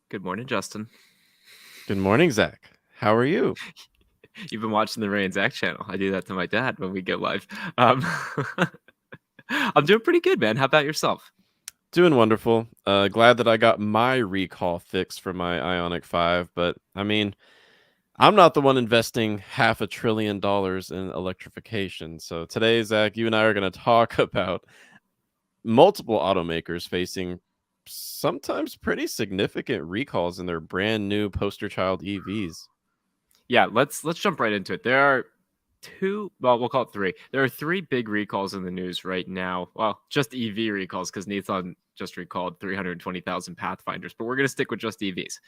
Good morning, Justin. Good morning, Zach. How are you? You've been watching the Ray and Zach channel. I do that to my dad when we get live. Um, I'm doing pretty good, man. How about yourself? Doing wonderful. Glad that I got my recall fixed for my Ionic 5, but I mean, I'm not the one investing $500 billion in electrification. So today, Zach, you and I are going to talk about multiple automakers facing sometimes pretty significant recalls in their brand new poster child EVs. Yeah, let's jump right into it. There are two, well, we'll call it three. There are three big recalls in the news right now. Well, just EV recalls because Nissan just recalled 320,000 Pathfinders, but we're going to stick with just EVs.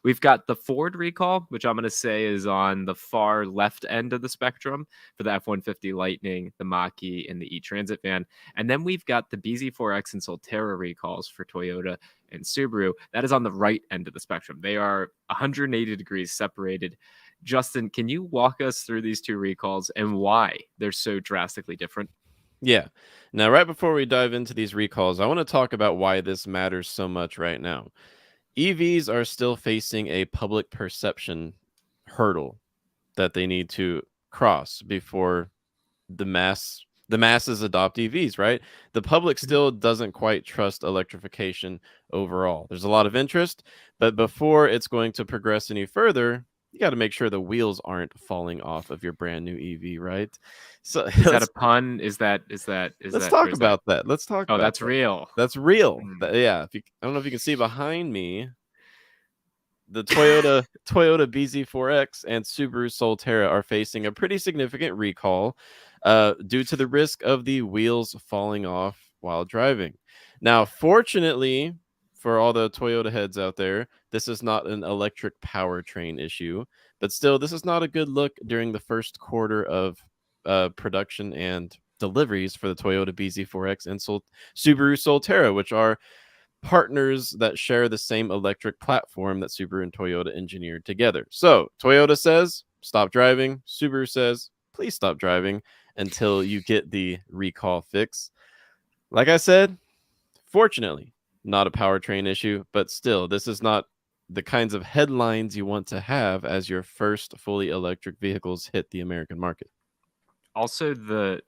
We've got the Ford recall, which I'm going to say is on the far left end of the spectrum for the F-150 Lightning, the Mach-E, and the E-Transit van. And then we've got the BZ4X and Solterra recalls for Toyota and Subaru. That is on the right end of the spectrum. They are 180 degrees separated. Justin, can you walk us through these two recalls and why they're so drastically different? Yeah. Now, right before we dive into these recalls, I want to talk about why this matters so much right now. EVs are still facing a public perception hurdle that they need to cross before the masses adopt EVs, right? The public still doesn't quite trust electrification overall. There's a lot of interest, but before it's going to progress any further, you got to make sure the wheels aren't falling off of your brand new EV, right? So Is that a pun? Is let's that or talk is that about that. Let's talk oh, about that's that. real. That's real. Mm. Yeah, if you, I don't know if you can see behind me, the Toyota BZ4X and Subaru Solterra are facing a pretty significant recall due to the risk of the wheels falling off while driving. Now, fortunately for all the Toyota heads out there, this is not an electric powertrain issue, but still, this is not a good look during the first quarter of production and deliveries for the Toyota BZ4X and Subaru Solterra, which are partners that share the same electric platform that Subaru and Toyota engineered together. So Toyota says, stop driving. Subaru says, please stop driving until you get the recall fix. Like I said, fortunately, not a powertrain issue, but still, this is not the kinds of headlines you want to have as your first fully electric vehicles hit the American market. Also, the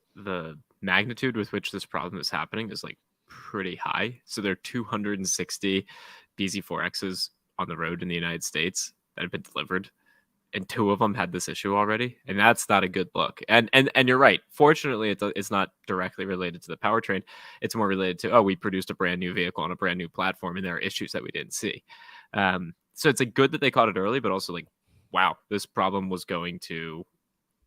magnitude with which this problem is happening is like pretty high. So there are 260 BZ4Xs on the road in the United States that have been delivered, and two of them had this issue already, and that's not a good look. And you're right. Fortunately, it's not directly related to the powertrain. It's more related to, oh, we produced a brand new vehicle on a brand new platform, and there are issues that we didn't see. So it's like good that they caught it early, but also like, wow, this problem was going to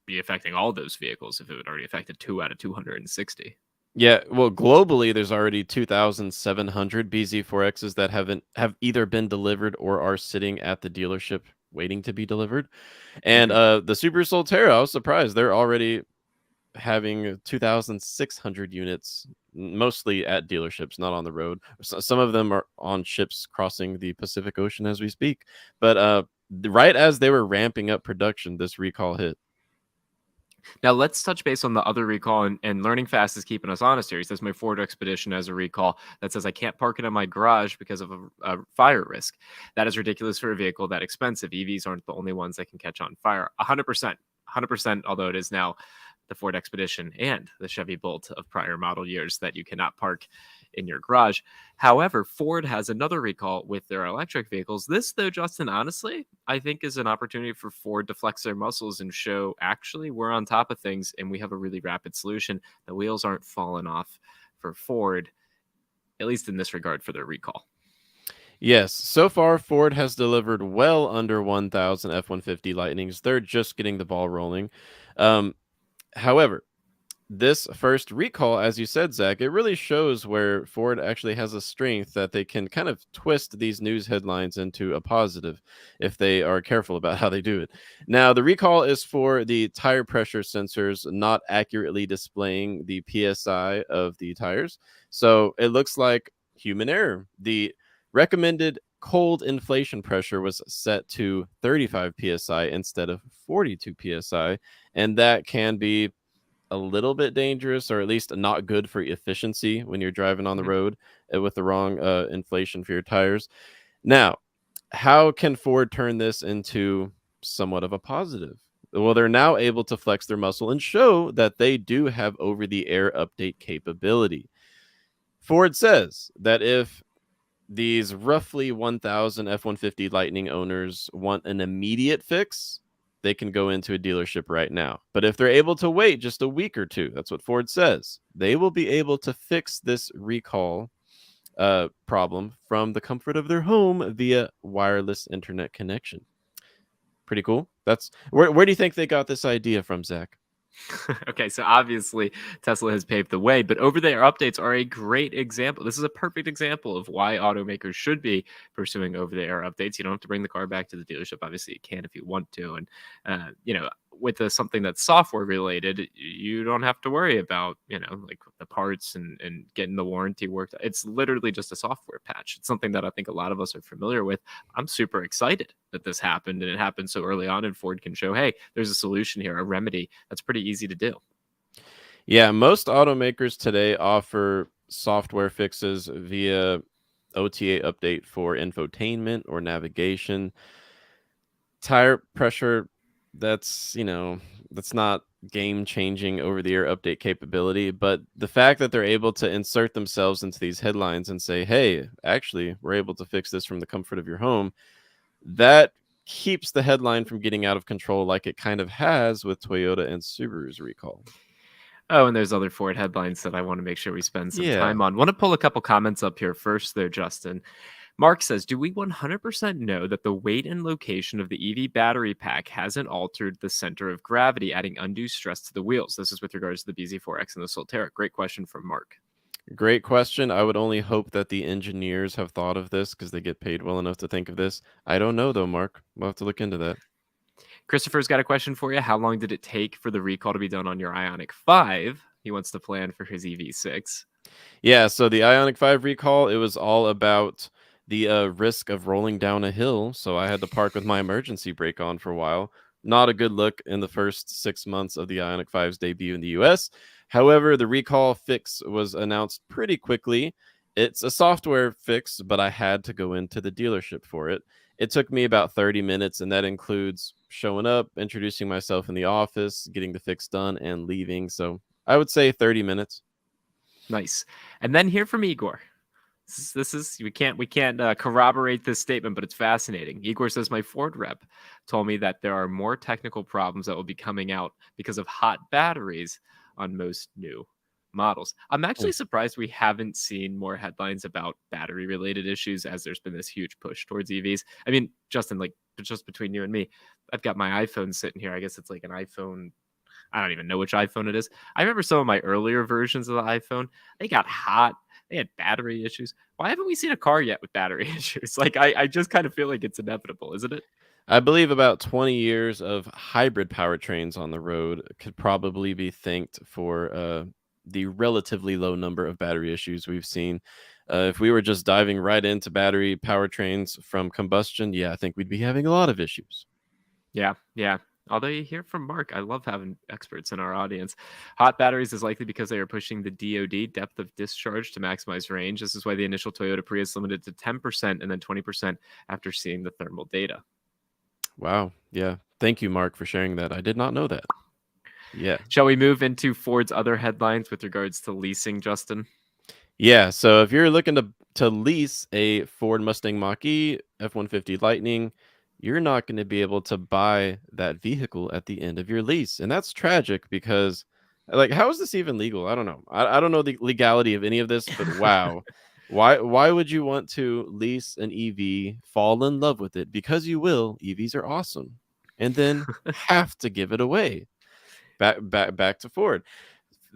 be affecting all those vehicles if it had already affected two out of 260. Yeah, well, globally, there's already 2,700 BZ4Xs that have either been delivered or are sitting at the dealership waiting to be delivered. And Mm-hmm. the Super Solterra, I was surprised they're already having 2,600 units, mostly at dealerships, not on the road. Some of them are on ships crossing the Pacific Ocean as we speak. But right as they were ramping up production, this recall hit. Now let's touch base on the other recall, and Learning Fast is keeping us honest here. He says my Ford Expedition has a recall that says I can't park it in my garage because of a fire risk. That is ridiculous for a vehicle that expensive. EVs aren't the only ones that can catch on fire. 100%, 100%. Although it is now the Ford Expedition and the Chevy Bolt of prior model years that you cannot park in your garage. However, Ford has another recall with their electric vehicles. This, though, Justin, honestly, I think is an opportunity for Ford to flex their muscles and show actually we're on top of things and we have a really rapid solution. The wheels aren't falling off for Ford, at least in this regard, for their recall. Yes, so far Ford has delivered well under 1,000 F-150 Lightnings. They're just getting the ball rolling. Um, However, this first recall, as you said, Zach, it really shows where Ford actually has a strength that they can kind of twist these news headlines into a positive if they are careful about how they do it. Now, the recall is for the tire pressure sensors not accurately displaying the PSI of the tires. So it looks like human error. The recommended cold inflation pressure was set to 35 psi instead of 42 psi, and that can be a little bit dangerous, or at least not good for efficiency when you're driving on the Mhm. road with the wrong inflation for your tires. Now, how can Ford turn this into somewhat of a positive? Well, they're now able to flex their muscle and show that they do have over the air update capability. Ford says that if these roughly 1,000 F 150 Lightning owners want an immediate fix, they can go into a dealership right now. But if they're able to wait just a week or two, that's what Ford says, they will be able to fix this recall problem from the comfort of their home via wireless internet connection. Pretty cool. That's where do you think they got this idea from, Zach? Okay, so obviously Tesla has paved the way, but over the air updates are a great example. This is a perfect example of why automakers should be pursuing over the air updates. You don't have to bring the car back to the dealership. Obviously, you can if you want to. And, with something that's software related, you don't have to worry about, like the parts and getting the warranty worked. It's literally just a software patch. It's something that I think a lot of us are familiar with. I'm super excited that this happened and it happened so early on, and Ford can show, hey, there's a solution here, a remedy that's pretty easy to do. Yeah, most automakers today offer software fixes via OTA update for infotainment or navigation. Tire pressure, that's not game changing over the air update capability, but the fact that they're able to insert themselves into these headlines and say, hey, actually, we're able to fix this from the comfort of your home, that keeps the headline from getting out of control like it kind of has with Toyota and Subaru's recall. Oh, and there's other Ford headlines that I want to make sure we spend some Yeah. time on. Want to pull a couple comments up here first there, Justin. Mark says, do we 100% know that the weight and location of the EV battery pack hasn't altered the center of gravity, adding undue stress to the wheels? This is with regards to the BZ4X and the Solterra. Great question from Mark. Great question. I would only hope that the engineers have thought of this because they get paid well enough to think of this. I don't know though, Mark. We'll have to look into that. Christopher's got a question for you. How long did it take for the recall to be done on your Ioniq 5? He wants to plan for his EV6. Yeah, so the Ionic 5 recall, it was all about the risk of rolling down a hill. So I had to park with my emergency brake on for a while. Not a good look in the first 6 months of the Ionic 5's debut in the US. However, the recall fix was announced pretty quickly. It's a software fix, but I had to go into the dealership for it. It took me about 30 minutes, and that includes showing up, introducing myself in the office, getting the fix done, and leaving. So I would say 30 minutes. Nice. And then here from Igor. This is we can't corroborate this statement, but it's fascinating. Igor says my Ford rep told me that there are more technical problems that will be coming out because of hot batteries on most new models. I'm actually surprised we haven't seen more headlines about battery related issues, as there's been this huge push towards EVs. I mean, Justin, like just between you and me, I've got my iPhone sitting here. I guess it's like an iPhone. I don't even know which iPhone it is. I remember some of my earlier versions of the iPhone. They got hot. They had battery issues. Why haven't we seen a car yet with battery issues? Like, I just kind of feel like it's inevitable, isn't it? I believe about 20 years of hybrid powertrains on the road could probably be thanked for the relatively low number of battery issues we've seen. If we were just diving right into battery powertrains from combustion, yeah, I think we'd be having a lot of issues. Yeah, yeah. Although you hear from Mark, I love having experts in our audience. Hot batteries is likely because they are pushing the DOD, depth of discharge, to maximize range. This is why the initial Toyota Prius limited to 10% and then 20% after seeing the thermal data. Wow. Yeah. Thank you, Mark, for sharing that. I did not know that. Yeah. Shall we move into Ford's other headlines with regards to leasing, Justin? Yeah, so if you're looking to lease a Ford Mustang Mach-E F-150 Lightning, you're not going to be able to buy that vehicle at the end of your lease. And that's tragic because, like, how is this even legal? I don't know. I don't know the legality of any of this, but wow. Why would you want to lease an EV, fall in love with it? Because you will. EVs are awesome. And then have to give it away. Back to Ford.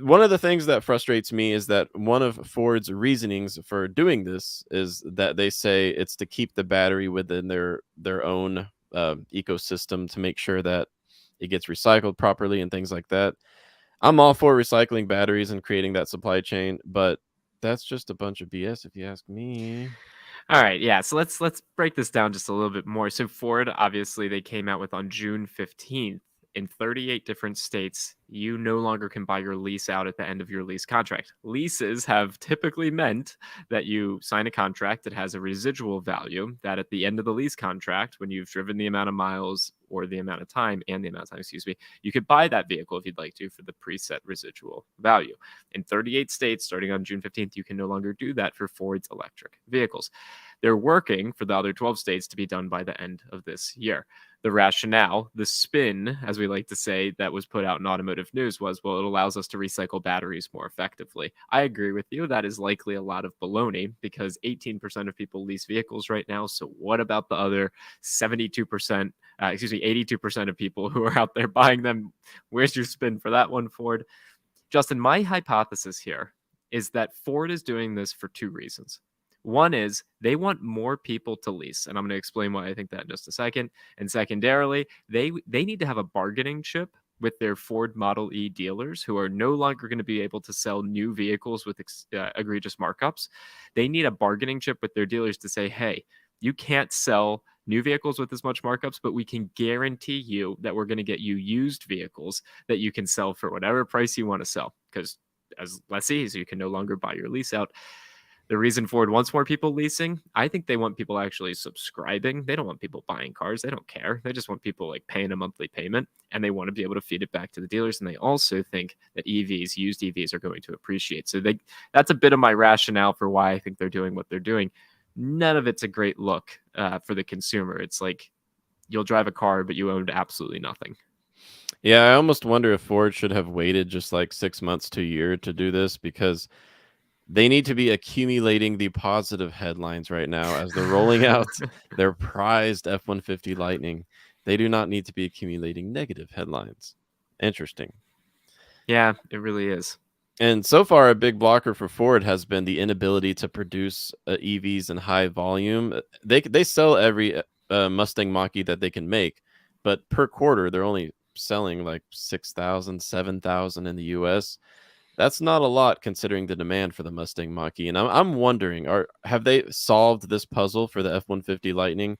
One of the things that frustrates me is that one of Ford's reasonings for doing this is that they say it's to keep the battery within their own ecosystem to make sure that it gets recycled properly and things like that. I'm all for recycling batteries and creating that supply chain, but that's just a bunch of BS if you ask me. All right, yeah. So let's break this down just a little bit more. So Ford, obviously, they came out with on June 15th in 38 different states, you no longer can buy your lease out at the end of your lease contract. Leases have typically meant that you sign a contract that has a residual value that at the end of the lease contract, when you've driven the amount of miles or the amount of time and the amount of time, excuse me, you could buy that vehicle if you'd like to for the preset residual value. In 38 states, starting on June 15th, you can no longer do that for Ford's electric vehicles. They're working for the other 12 states to be done by the end of this year. The rationale, the spin, as we like to say, that was put out in automotive news was, well, it allows us to recycle batteries more effectively. I agree with you. That is likely a lot of baloney because 18% of people lease vehicles right now. So what about the other 72%, 82% of people who are out there buying them? Where's your spin for that one, Ford? Justin, my hypothesis here is that Ford is doing this for two reasons. One is they want more people to lease, and I'm going to explain why I think that in just a second. And secondarily, they need to have a bargaining chip with their Ford Model E dealers who are no longer going to be able to sell new vehicles with egregious markups. They need a bargaining chip with their dealers to say, hey, you can't sell new vehicles with as much markups, but we can guarantee you that we're going to get you used vehicles that you can sell for whatever price you want to sell. Because as lessees, you can no longer buy your lease out. The reason Ford wants more people leasing, I think they want people actually subscribing. They don't want people buying cars. They don't care. They just want people like paying a monthly payment, and they want to be able to feed it back to the dealers. And they also think that EVs, used EVs, are going to appreciate. So that's a bit of my rationale for why I think they're doing what they're doing. None of it's a great look for the consumer. It's like you'll drive a car, but you owned absolutely nothing. Yeah, I almost wonder if Ford should have waited just like 6 months to a year to do this because they need to be accumulating the positive headlines right now as they're rolling out their prized F-150 Lightning. They do not need to be accumulating negative headlines. Interesting. Yeah, it really is. And so far, a big blocker for Ford has been the inability to produce EVs in high volume. They sell every Mustang Mach-E that they can make, but per quarter, they're only selling like 6,000, 7,000 in the U.S. That's not a lot considering the demand for the Mustang Mach-E. And I'm wondering, have they solved this puzzle for the F-150 Lightning?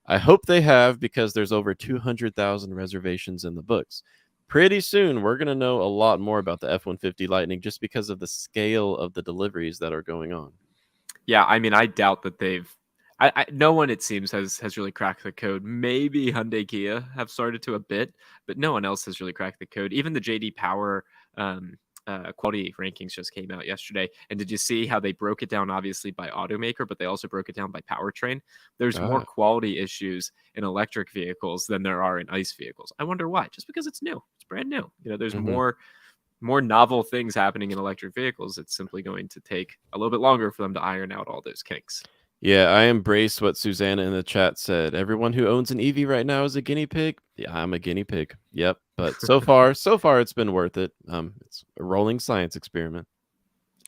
I hope they have because there's over 200,000 reservations in the books. Pretty soon, we're going to know a lot more about the F-150 Lightning just because of the scale of the deliveries that are going on. Yeah, I mean, I doubt that they've. No one, it seems, has really cracked the code. Maybe Hyundai Kia have started to a bit, but no one else has really cracked the code. Even the JD Power quality rankings just came out yesterday. And did you see how they broke it down, obviously, by automaker, but they also broke it down by powertrain? There's more quality issues in electric vehicles than there are in ICE vehicles. I wonder why. Just because it's new. It's brand new. There's more novel things happening in electric vehicles. It's simply going to take a little bit longer for them to iron out all those kinks. Yeah, I embrace what Susanna in the chat said. Everyone who owns an EV right now is a guinea pig. Yeah, I'm a guinea pig. Yep. But so far it's been worth it. It's a rolling science experiment.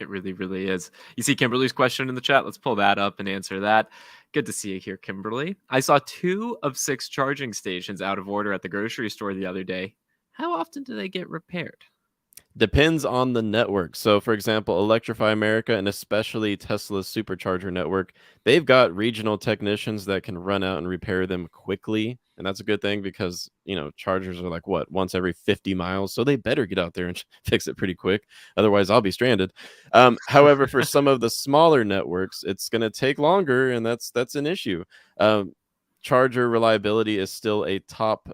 It really, really is. You see Kimberly's question in the chat. Let's pull that up and answer that. Good to see you here, Kimberly. I saw 2 of 6 charging stations out of order at the grocery store the other day. How often do they get repaired? Depends on the network. So, for example, Electrify America and especially Tesla's supercharger network, they've got regional technicians that can run out and repair them quickly. And that's a good thing because, chargers are like once every 50 miles. So they better get out there and fix it pretty quick. Otherwise, I'll be stranded. However, for some of the smaller networks, it's going to take longer. And that's an issue. Charger reliability is still a top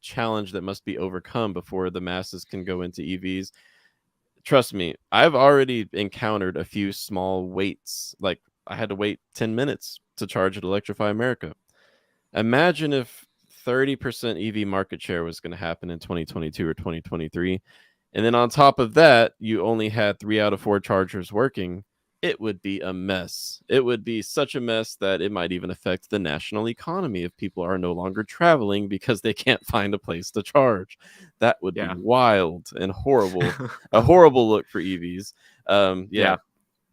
challenge that must be overcome before the masses can go into EVs. Trust me, I've already encountered a few small waits. Like I had to wait 10 minutes to charge at Electrify America. Imagine if 30% EV market share was going to happen in 2022 or 2023. And then on top of that, you only had 3 out of 4 chargers working. It would be a mess. It would be such a mess that it might even affect the national economy if people are no longer traveling because they can't find a place to charge. That would be wild and horrible. A horrible look for EVs.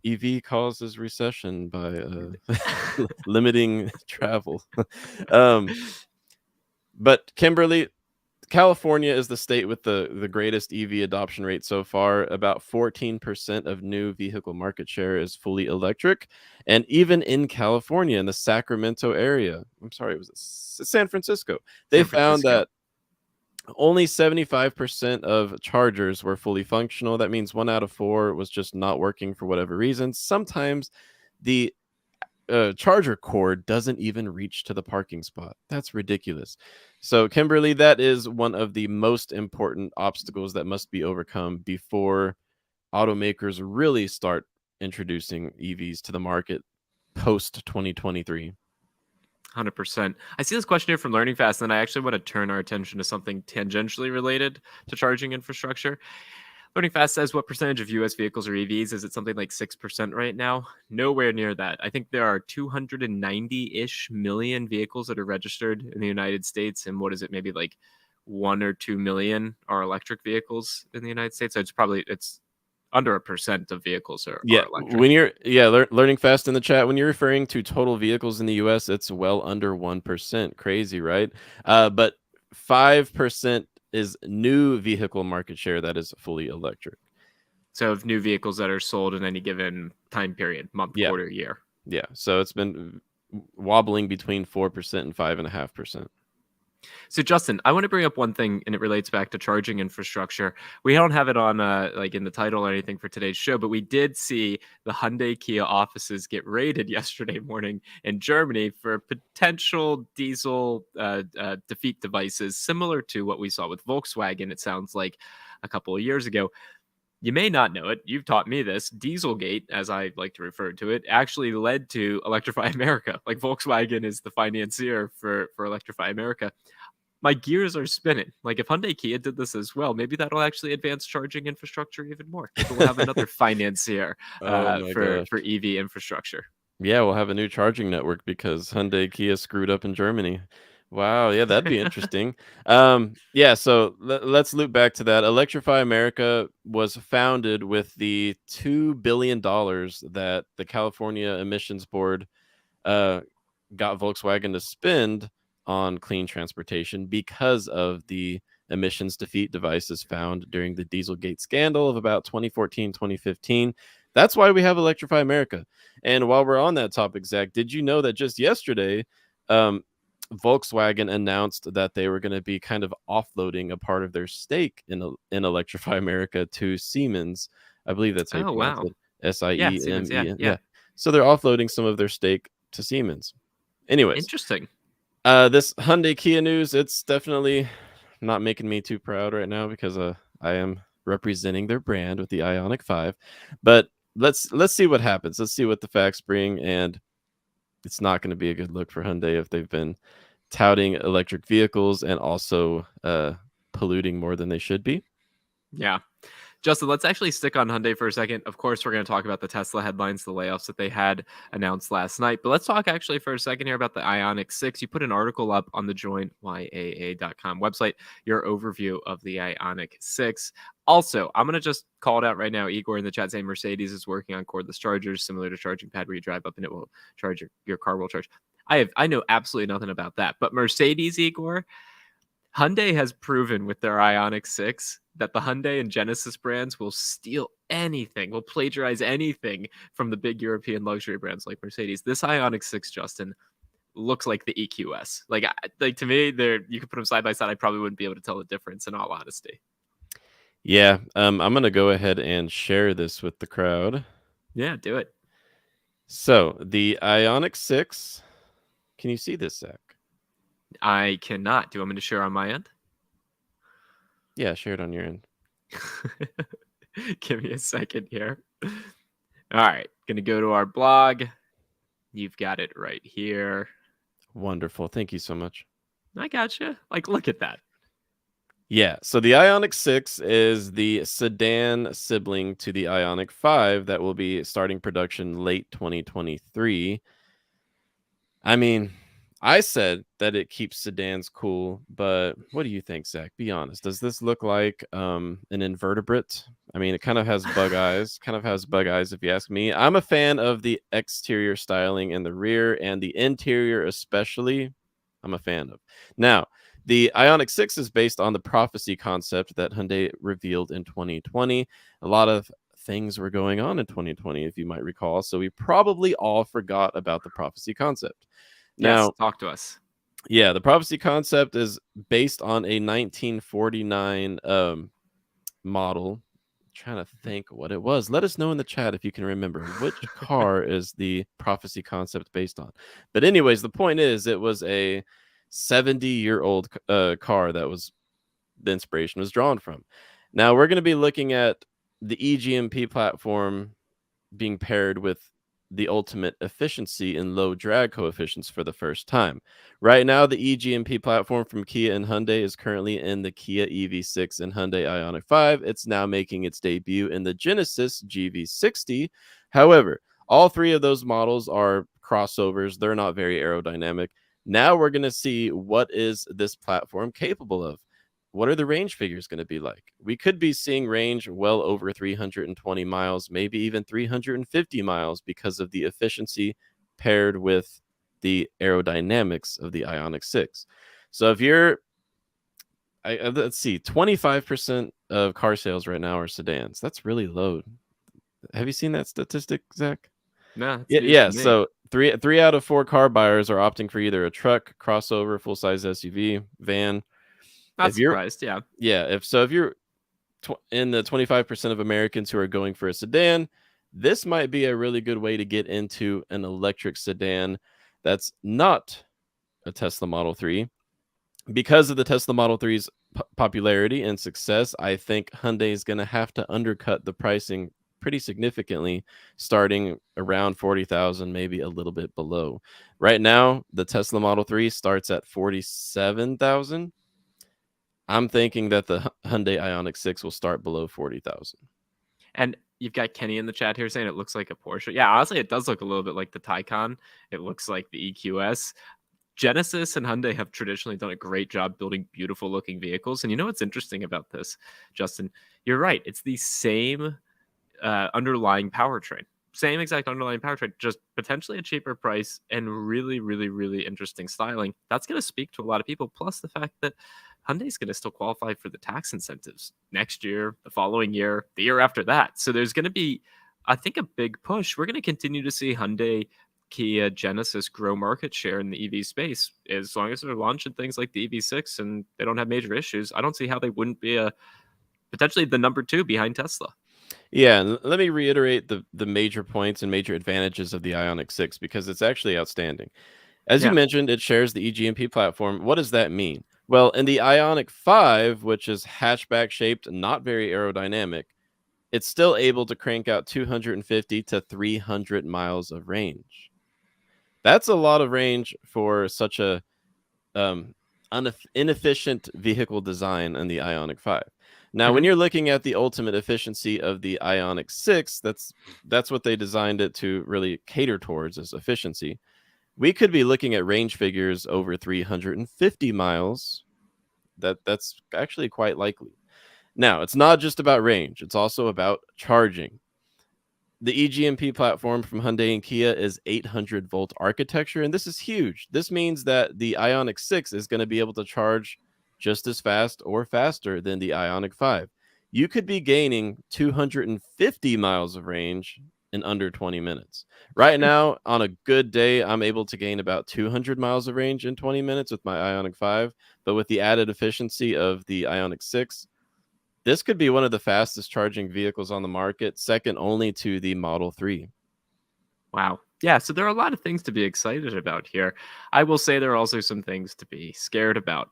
EV causes recession by limiting travel. But Kimberly, California is the state with the greatest EV adoption rate so far. About 14% of new vehicle market share is fully electric. And even in California, in the Sacramento area, I'm sorry, it was San Francisco, they found that Only 75% of chargers were fully functional. That means 1 out of 4 was just not working for whatever reason. Sometimes the charger cord doesn't even reach to the parking spot. That's ridiculous. So, Kimberly, that is one of the most important obstacles that must be overcome before automakers really start introducing EVs to the market post 2023. 100%. I see this question here from Learning Fast, and I actually want to turn our attention to something tangentially related to charging infrastructure. Learning Fast says, what percentage of US vehicles are EVs? Is it something like 6% right now? Nowhere near that. I think there are 290-ish million vehicles that are registered in the United States. And what is it? Maybe like 1 or 2 million are electric vehicles in the United States. So it's under 1% of vehicles are electric. When you're learning fast in the chat, when you're referring to total vehicles in the US, it's well under 1%. Crazy, right? But 5% is new vehicle market share that is fully electric. So of new vehicles that are sold in any given time period, month, quarter, year. Yeah. So it's been wobbling between 4% and 5.5%. So Justin, I want to bring up one thing, and it relates back to charging infrastructure. We don't have it on like in the title or anything for today's show, but we did see the Hyundai Kia offices get raided yesterday morning in Germany for potential diesel defeat devices, similar to what we saw with Volkswagen. It sounds like a couple of years ago. You may not know it. You've taught me this. Dieselgate, as I like to refer to it, actually led to Electrify America. Like Volkswagen is the financier for Electrify America. My gears are spinning. Like if Hyundai Kia did this as well, maybe that'll actually advance charging infrastructure even more. Maybe we'll have another financier for EV infrastructure. Yeah, we'll have a new charging network because Hyundai Kia screwed up in Germany. Wow, yeah, that'd be interesting. Yeah, so let's loop back to that. Electrify America was founded with the $2 billion that the California Emissions Board got Volkswagen to spend on clean transportation because of the emissions defeat devices found during the Dieselgate scandal of about 2014, 2015. That's why we have Electrify America. And while we're on that topic, Zach, did you know that just yesterday, Volkswagen announced that they were going to be kind of offloading a part of their stake in Electrify America to Siemens? I believe that's how you pronounce it. S-I-E-M-E-N. Yeah. So they're offloading some of their stake to Siemens. Anyways. Interesting. This Hyundai Kia news, it's definitely not making me too proud right now because I am representing their brand with the Ioniq 5. But let's see what happens. Let's see what the facts bring, and it's not going to be a good look for Hyundai if they've been touting electric vehicles and also polluting more than they should be. Yeah. Justin, let's actually stick on Hyundai for a second. Of course, we're going to talk about the Tesla headlines, the layoffs that they had announced last night. But let's talk actually for a second here about the Ioniq 6. You put an article up on the joinyaa.com website, your overview of the Ioniq 6. Also, I'm going to just call it out right now. Igor in the chat saying Mercedes is working on cordless chargers, similar to charging pad where you drive up and it will charge your car will charge. I know absolutely nothing about that. But Mercedes, Igor, Hyundai has proven with their Ioniq 6 that the Hyundai and Genesis brands will steal anything, will plagiarize anything from the big European luxury brands like Mercedes. This Ioniq 6, Justin, looks like the EQS. Like to me, you could put them side by side. I probably wouldn't be able to tell the difference in all honesty. Yeah, I'm going to go ahead and share this with the crowd. Yeah, do it. So the Ioniq 6, can you see this, Zach? I cannot. Do you want me to share on my end? Yeah, share it on your end. Give me a second here. All right. Going to go to our blog. You've got it right here. Wonderful. Thank you so much. I gotcha. Like, look at that. Yeah. So the Ioniq 6 is the sedan sibling to the Ioniq 5 that will be starting production late 2023. I mean, I said that it keeps sedans cool, but what do you think, Zach? Be honest. Does this look like an invertebrate? I mean, it kind of has bug eyes. If you ask me. I'm a fan of the exterior styling in the rear, and the interior especially, I'm a fan of. Now, the Ioniq 6 is based on the prophecy concept that Hyundai revealed in 2020. A lot of things were going on in 2020, if you might recall, so we probably all forgot about the prophecy concept. Now, yes, talk to us. Yeah, the prophecy concept is based on a 1949 model. Trying to think what it was. Let us know in the chat if you can remember which car is the prophecy concept based on. But anyways, the point is it was a 70-year-old car that was the inspiration was drawn from. Now we're going to be looking at the EGMP platform being paired with the ultimate efficiency and low drag coefficients for the first time. Right now, the eGMP platform from Kia and Hyundai is currently in the Kia EV6 and Hyundai Ioniq 5. It's now making its debut in the Genesis GV60. However, all three of those models are crossovers. They're not very aerodynamic. Now we're going to see what is this platform capable of. What are the range figures going to be like? We could be seeing range well over 320 miles, maybe even 350 miles because of the efficiency paired with the aerodynamics of the Ioniq 6. So if you're, let's see, 25% of car sales right now are sedans. That's really low. Have you seen that statistic, Zach? No, it's Yeah, news yeah. to me. So three out of four car buyers are opting for either a truck, crossover, full size SUV, van. Not If you're surprised. Yeah. if you're in the 25% of Americans who are going for a sedan, this might be a really good way to get into an electric sedan that's not a Tesla Model 3. Because of the Tesla Model 3's popularity and success, I think Hyundai is going to have to undercut the pricing pretty significantly, starting around 40,000, maybe a little bit below. Right now, the Tesla Model 3 starts at 47,000. I'm thinking that the Hyundai Ioniq 6 will start below 40,000. And you've got Kenny in the chat here saying it looks like a Porsche. Yeah, honestly, it does look a little bit like the Taycan. It looks like the EQS. Genesis and Hyundai have traditionally done a great job building beautiful looking vehicles. And you know what's interesting about this, Justin? You're right. It's the same underlying powertrain. Same exact underlying powertrain, just potentially a cheaper price and really, really, really interesting styling. That's going to speak to a lot of people. Plus, the fact that Hyundai's going to still qualify for the tax incentives next year, the following year, the year after that. So there's going to be, I think, a big push. We're going to continue to see Hyundai, Kia, Genesis grow market share in the EV space as long as they're launching things like the EV6 and they don't have major issues. I don't see how they wouldn't be a potentially the number two behind Tesla. Yeah, and let me reiterate the major points and major advantages of the Ioniq 6 because it's actually outstanding. As you Yeah. mentioned, it shares the eGMP platform. What does that mean? Well, in the Ioniq 5, which is hatchback shaped, not very aerodynamic, it's still able to crank out 250 to 300 miles of range. That's a lot of range for such a um, inefficient vehicle design in the Ioniq 5. Now, when Mhm. you're looking at the ultimate efficiency of the Ioniq 6, that's what they designed it to really cater towards is efficiency. We could be looking at range figures over 350 miles. That's actually quite likely. Now, it's not just about range, it's also about charging. The eGMP platform from Hyundai and Kia is 800-volt architecture, and this is huge. This means that the Ioniq 6 is going to be able to charge just as fast or faster than the Ioniq 5. You could be gaining 250 miles of range in under 20 minutes. Right now, on a good day, I'm able to gain about 200 miles of range in 20 minutes with my Ioniq 5, but with the added efficiency of the Ioniq 6, this could be one of the fastest charging vehicles on the market, second only to the Model 3. Wow. Yeah, so there are a lot of things to be excited about here. I will say there are also some things to be scared about.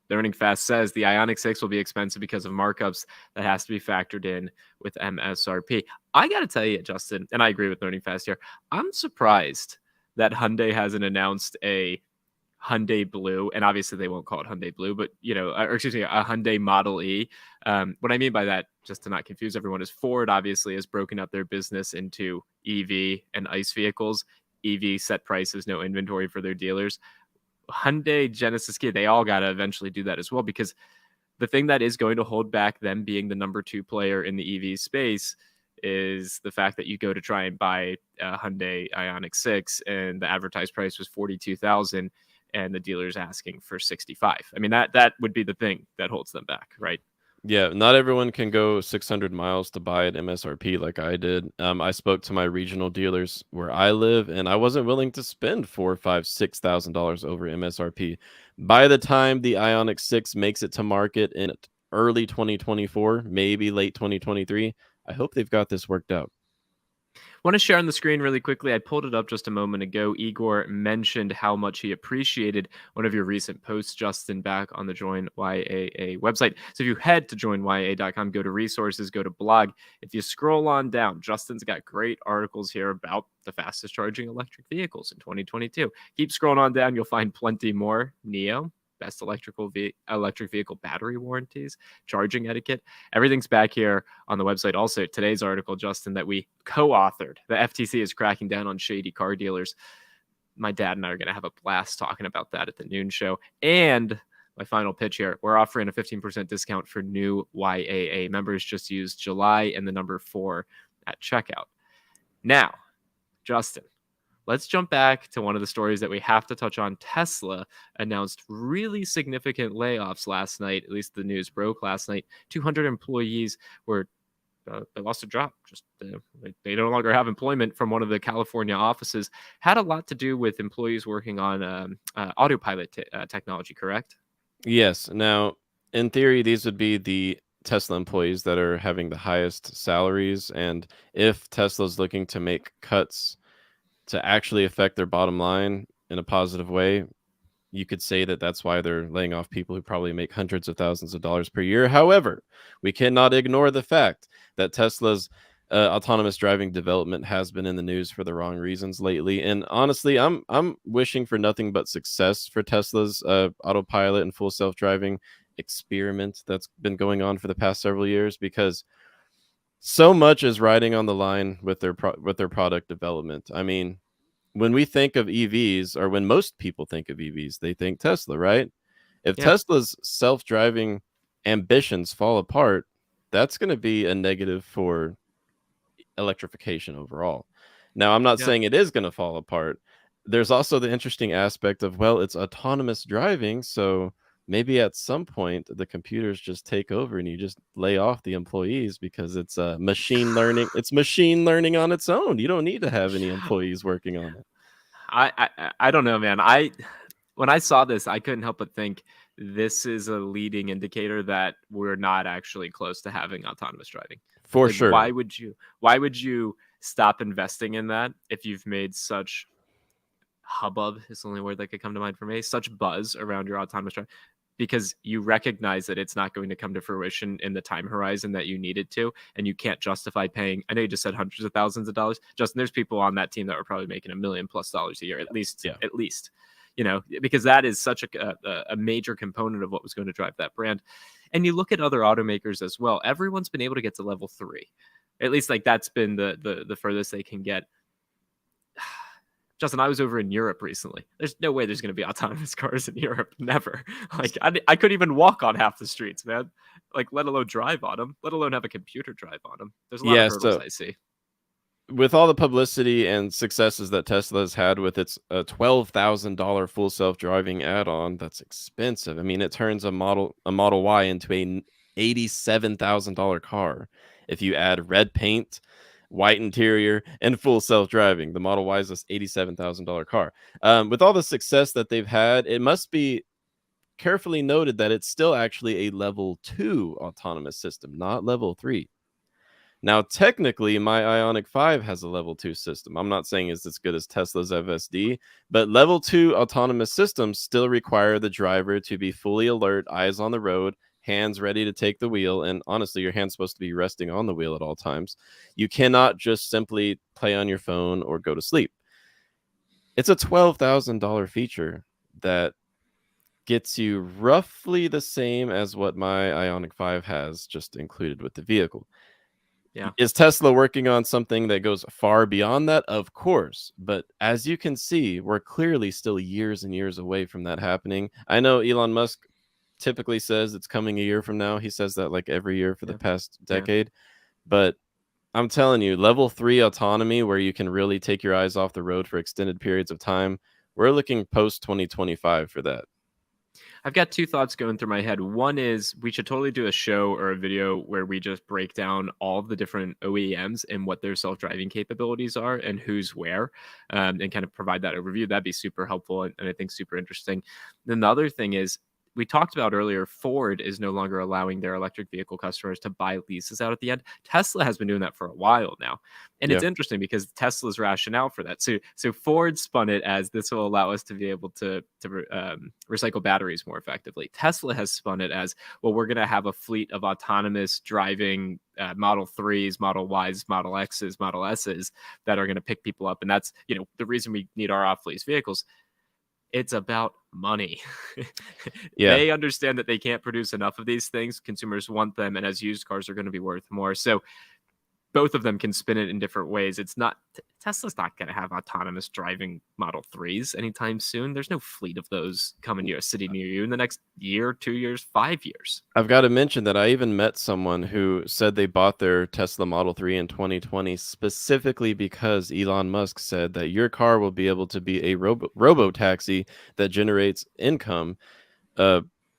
Learning Fast says the Ioniq 6 will be expensive because of markups that has to be factored in with MSRP. I got to tell you, Justin, and I agree with Learning Fast here. I'm surprised that Hyundai hasn't announced a Hyundai Blue, and obviously they won't call it Hyundai Blue, but or excuse me, a Hyundai Model E. What I mean by that, just to not confuse everyone, is Ford obviously has broken up their business into EV and ICE vehicles. EV set prices, no inventory for their dealers. Hyundai, Genesis, Kia, they all got to eventually do that as well because the thing that is going to hold back them being the number two player in the EV space is the fact that you go to try and buy a Hyundai Ioniq 6 and the advertised price was 42,000 and the dealer's asking for 65. I mean that would be the thing that holds them back, right? Yeah, not everyone can go 600 miles to buy at MSRP like I did. I spoke to my regional dealers where I live, and I wasn't willing to spend $4, 5, $6,000 over MSRP. By the time the Ionic 6 makes it to market in early 2024, maybe late 2023, I hope they've got this worked out. Want to share on the screen really quickly? I pulled it up just a moment ago. Igor mentioned how much he appreciated one of your recent posts, Justin, back on the Join YAA website. So if you head to joinyaa.com, go to resources, go to blog. If you scroll on down, Justin's got great articles here about the fastest charging electric vehicles in 2022. Keep scrolling on down, you'll find plenty more. NEO, best electric vehicle battery warranties, charging etiquette. Everything's back here on the website. Also, today's article, Justin, that we co-authored. The FTC is cracking down on shady car dealers. My dad and I are going to have a blast talking about that at the noon show. And my final pitch here, we're offering a 15% discount for new YAA members. Just use July and the number 4 at checkout. Now, Justin, let's jump back to one of the stories that we have to touch on. Tesla announced really significant layoffs last night. At least the news broke last night. 200 employees were they lost a job. Just they no longer have employment from one of the California offices. Had a lot to do with employees working on autopilot technology, correct? Yes. Now, in theory, these would be the Tesla employees that are having the highest salaries. And if Tesla's looking to make cuts to actually affect their bottom line in a positive way, you could say that that's why they're laying off people who probably make hundreds of thousands of dollars per year. However, we cannot ignore the fact that Tesla's autonomous driving development has been in the news for the wrong reasons lately. And honestly, I'm wishing for nothing but success for Tesla's autopilot and full self-driving experiment that's been going on for the past several years, because so much is riding on the line with their product development. I mean, when we think of EVs, or when most people think of EVs, they think Tesla, right? If Yeah. Tesla's self-driving ambitions fall apart, that's going to be a negative for electrification overall. Now, I'm not Yeah. saying it is going to fall apart. There's also the interesting aspect of, well, it's autonomous driving, so maybe at some point the computers just take over and you just lay off the employees because it's machine learning. It's machine learning on its own. You don't need to have any employees working on it. I don't know, man. When I saw this, I couldn't help but think this is a leading indicator that we're not actually close to having autonomous driving. For Like, sure. why would you stop investing in that if you've made such hubbub is the only word that could come to mind for me, such buzz around your autonomous driving, because you recognize that it's not going to come to fruition in the time horizon that you need it to, and you can't justify paying. I know you just said hundreds of thousands of dollars. Justin, there's people on that team that were probably making $1 million+ a year, at least. Yeah. At least, because that is such a major component of what was going to drive that brand. And you look at other automakers as well. Everyone's been able to get to level 3, at least. Like, that's been the furthest they can get. Justin, I was over in Europe recently. There's no way there's going to be autonomous cars in Europe. Never. Like, I couldn't even walk on half the streets, man. Like, let alone drive on them, let alone have a computer drive on them. There's a lot of hurdles I see. With all the publicity and successes that Tesla has had with its $12,000 full self-driving add-on, that's expensive. I mean, it turns a Model Y into a $87,000 car. If you add red paint, white interior, and full self-driving, the Model Y is this $87,000 car. With all the success that they've had, it must be carefully noted that it's still actually a level 2 autonomous system, not level 3. Now, technically, my Ioniq 5 has a level 2 system. I'm not saying it's as good as Tesla's FSD, but level 2 autonomous systems still require the driver to be fully alert, eyes on the road, hands ready to take the wheel. And honestly, your hand's supposed to be resting on the wheel at all times. You cannot just simply play on your phone or go to sleep. It's a $12,000 feature that gets you roughly the same as what my Ioniq 5 has, just included with the vehicle. Yeah. Is Tesla working on something that goes far beyond that? Of course. But as you can see, we're clearly still years and years away from that happening. I know Elon Musk typically says it's coming a year from now. He says that like every year for the past decade. But I'm telling you, level 3 autonomy, where you can really take your eyes off the road for extended periods of time, we're looking post 2025 for that. I've got two thoughts going through my head. One is we should totally do a show or a video where we just break down all of the different OEMs and what their self-driving capabilities are and who's where, and kind of provide that overview. That'd be super helpful and I think super interesting. Then the other thing is we talked about earlier, Ford is no longer allowing their electric vehicle customers to buy leases out at the end. Tesla has been doing that for a while now. And Yeah. it's interesting because Tesla's rationale for that. So Ford spun it as this will allow us to be able to recycle batteries more effectively. Tesla has spun it as, well, we're going to have a fleet of autonomous driving Model 3s, Model Ys, Model X's, Model S's that are going to pick people up. And that's, the reason we need our off-lease vehicles. It's about money. Yeah. They understand that they can't produce enough of these things. Consumers want them, and as used cars are going to be worth more. So both of them can spin it in different ways. It's not Tesla's not going to have autonomous driving Model 3s anytime soon. There's no fleet of those coming to a city near you in the next year, 2 years, 5 years. I've got to mention that I even met someone who said they bought their Tesla Model 3 in 2020 specifically because Elon Musk said that your car will be able to be a robo taxi that generates income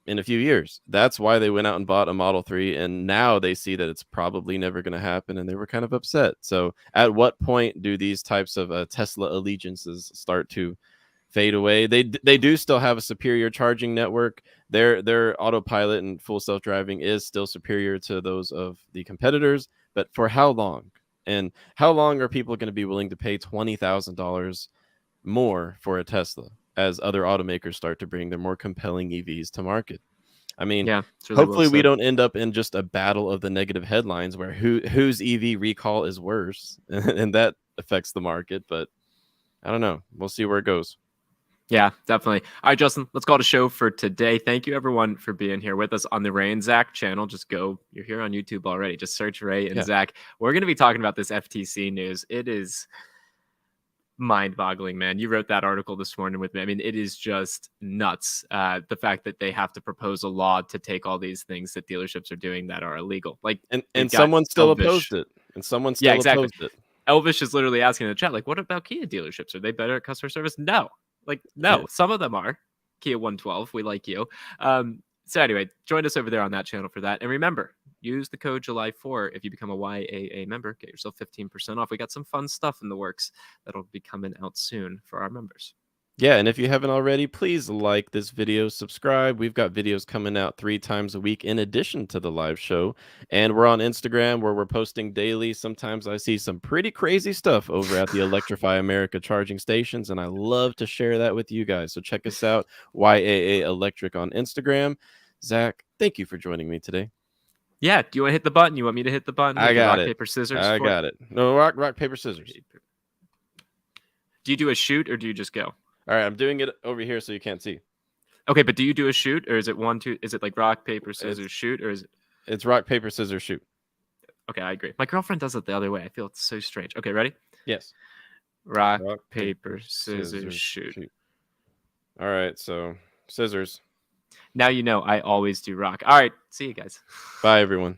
in a few years. That's why they went out and bought a Model 3, and now they see that it's probably never going to happen, and they were kind of upset. So at what point do these types of Tesla allegiances start to fade away? They do still have a superior charging network. Their autopilot and full self-driving is still superior to those of the competitors, but for how long? And how long are people going to be willing to pay $20,000 more for a Tesla as other automakers start to bring their more compelling EVs to market? I mean, yeah, it's really hopefully well we said. don't end up in just a battle of the negative headlines where whose EV recall is worse, and that affects the market. But I don't know. We'll see where it goes. Yeah, definitely. All right, Justin, let's call it a show for today. Thank you, everyone, for being here with us on the Ray and Zach channel. Just go, you're here on YouTube already. Just search Ray and Yeah. Zach. We're going to be talking about this FTC news. It is mind-boggling, man. You wrote that article this morning with me. I mean, it is just nuts. The fact that they have to propose a law to take all these things that dealerships are doing that are illegal. Like, And someone still opposed it. And someone still exactly. opposed it. Elvish is literally asking in the chat, like, what about Kia dealerships? Are they better at customer service? No. Like, no. Yeah. Some of them are. Kia 112. We like you. So anyway, join us over there on that channel for that. And remember, use the code July4 if you become a YAA member. Get yourself 15% off. We got some fun stuff in the works that'll be coming out soon for our members. Yeah, and if you haven't already, please like this video, subscribe. We've got videos coming out 3 times a week in addition to the live show. And we're on Instagram where we're posting daily. Sometimes I see some pretty crazy stuff over at the Electrify America charging stations, and I love to share that with you guys. So check us out, YAA Electric on Instagram. Zach, thank you for joining me today. Yeah, do you want to hit the button? You want me to hit the button? I got it. Paper, scissors? I got it. No, rock, paper, scissors. Do you do a shoot or do you just go? All right, I'm doing it over here so you can't see. Okay, but do you do a shoot or is it 1, 2? Is it like rock, paper, scissors, shoot, or is it? It's rock, paper, scissors, shoot. Okay, I agree. My girlfriend does it the other way. I feel it's so strange. Okay, ready? Yes. Rock, paper, scissors, shoot. All right, so scissors. Now you know I always do rock. All right, see you guys. Bye, everyone.